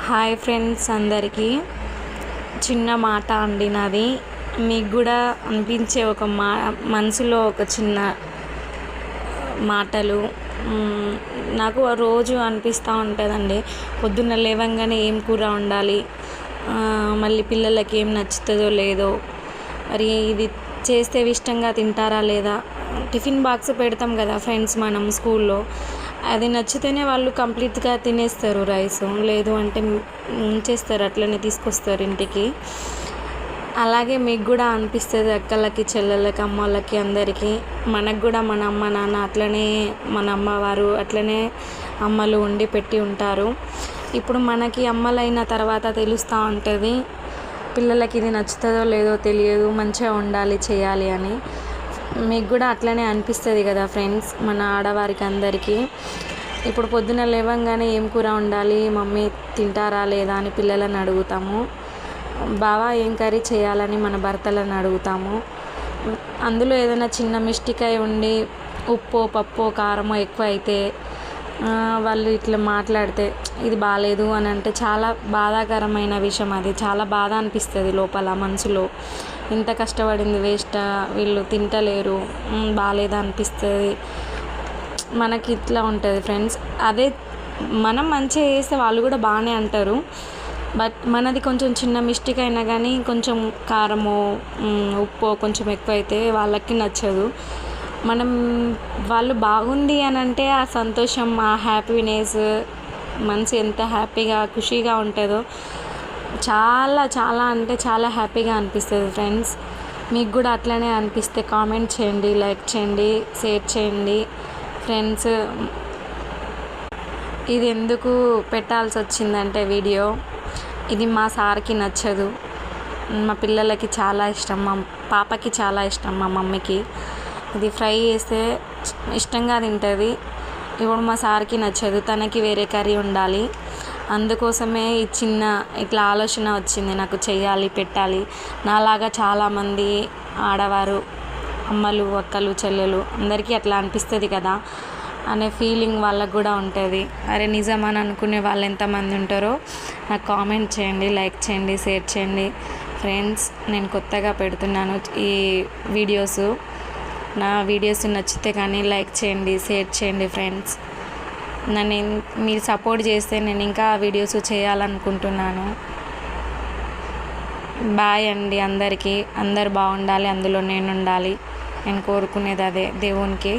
Hi friends అందరికీ చిన్న మాట అండి నాది. మీకు కూడా అనిపించే ఒక మనసులో ఒక చిన్న మాటలు నాకు రోజు అనిపిస్తూ ఉంటుందండి. పొద్దున్న లేవగానే ఏం కూర వండాలి, మళ్ళీ పిల్లలకి ఏం నచ్చుతుందో లేదో, మరి ఇది చేస్తే ఇష్టంగా తింటారా లేదా. టిఫిన్ బాక్స్ పెడతాం కదా ఫ్రెండ్స్ మనం స్కూల్లో, అది నచ్చితేనే వాళ్ళు కంప్లీట్గా తినేస్తారు రైస్, లేదు అంటే ఉంచేస్తారు, అట్లనే తీసుకొస్తారు ఇంటికి. అలాగే మీకు కూడా అనిపిస్తుంది అక్కలకి, చెల్లెళ్ళకి, అమ్మలకి, అందరికీ. మనకు కూడా మన అమ్మ నాన్న అట్లనే, మన అమ్మవారు అట్లనే అమ్మలు ఉండి పెట్టి ఉంటారు. ఇప్పుడు మనకి అమ్మలైన తర్వాత తెలుస్తూ ఉంటుంది పిల్లలకి ఇది నచ్చుతుందో లేదో తెలియదు, మంచిగా ఉండాలి చేయాలి అని. మీకు కూడా అట్లనే అనిపిస్తుంది కదా ఫ్రెండ్స్, మన ఆడవారికి అందరికీ. ఇప్పుడు పొద్దున లేవగానే ఏం కూర ఉండాలి, మమ్మీ తింటారా లేదా అని పిల్లలను అడుగుతాము. బావా ఏం కర్రీ చేయాలని మన భర్తలను అడుగుతాము. అందులో ఏదైనా చిన్న మిస్టేక్ అయి ఉండి ఉప్పో పప్పో కారమో ఎక్కువ అయితే వాళ్ళు ఇట్లా మాట్లాడితే ఇది బాగాలేదు అని అంటే చాలా బాధాకరమైన విషయం. అది చాలా బాధ అనిపిస్తుంది లోపల మనసులో. ఇంత కష్టపడింది వేస్ట్, వీళ్ళు తింటలేరు, బాగాలేదా అనిపిస్తుంది. మనకి ఇట్లా ఉంటుంది ఫ్రెండ్స్. అదే మనం మంచిగా చేస్తే వాళ్ళు కూడా బాగానే అంటారు. బట్ మనది కొంచెం చిన్న మిస్టేక్ అయినా కానీ కొంచెం కారమో ఉప్పో కొంచెం ఎక్కువ అయితే వాళ్ళకి నచ్చదు. మనం వాళ్ళు బాగుంది అని అంటే ఆ సంతోషం, ఆ హ్యాపీనెస్, మనసు ఎంత హ్యాపీగా ఖుషీగా ఉంటుందో, చాలా చాలా అంటే చాలా హ్యాపీగా అనిపిస్తుంది ఫ్రెండ్స్. మీకు కూడా అట్లనే అనిపిస్తే కామెంట్ చేయండి, లైక్ చేయండి, షేర్ చేయండి ఫ్రెండ్స్. ఇది ఎందుకు పెట్టాల్సి వచ్చిందంటే వీడియో, ఇది మా సార్కి నచ్చదు, మా పిల్లలకి చాలా ఇష్టం, మా పాపకి చాలా ఇష్టం, మా మమ్మీకి. ఇది ఫ్రై చేస్తే ఇష్టంగా తింటుంది. ఇప్పుడు మా సార్కి నచ్చదు, తనకి వేరే కర్రీ ఉండాలి. అందుకోసమే ఈ చిన్న ఇట్లా ఆలోచన వచ్చింది నాకు, చెయ్యాలి, పెట్టాలి. నాలాగా చాలామంది ఆడవారు, అమ్మలు, అక్కలు, చెల్లెలు అందరికీ అట్లా అనిపిస్తుంది కదా అనే ఫీలింగ్ వాళ్ళకు కూడా ఉంటుంది. అరే నిజమని అనుకునే వాళ్ళు ఎంతమంది ఉంటారో నాకు కామెంట్ చేయండి, లైక్ చేయండి, షేర్ చేయండి ఫ్రెండ్స్. నేను కొత్తగా పెడుతున్నాను ఈ వీడియోస్. నా వీడియోస్ నచ్చితే కానీ లైక్ చేయండి, షేర్ చేయండి ఫ్రెండ్స్. మీరు సపోర్ట్ చేస్తే నేను ఇంకా వీడియోస్ చేయాలనుకుంటున్నాను. బాయ్ అండి అందరికీ. అందరు బాగుండాలి, అందులో నేను ఉండాలి. నేను కోరుకునేది అదే దేవునికి.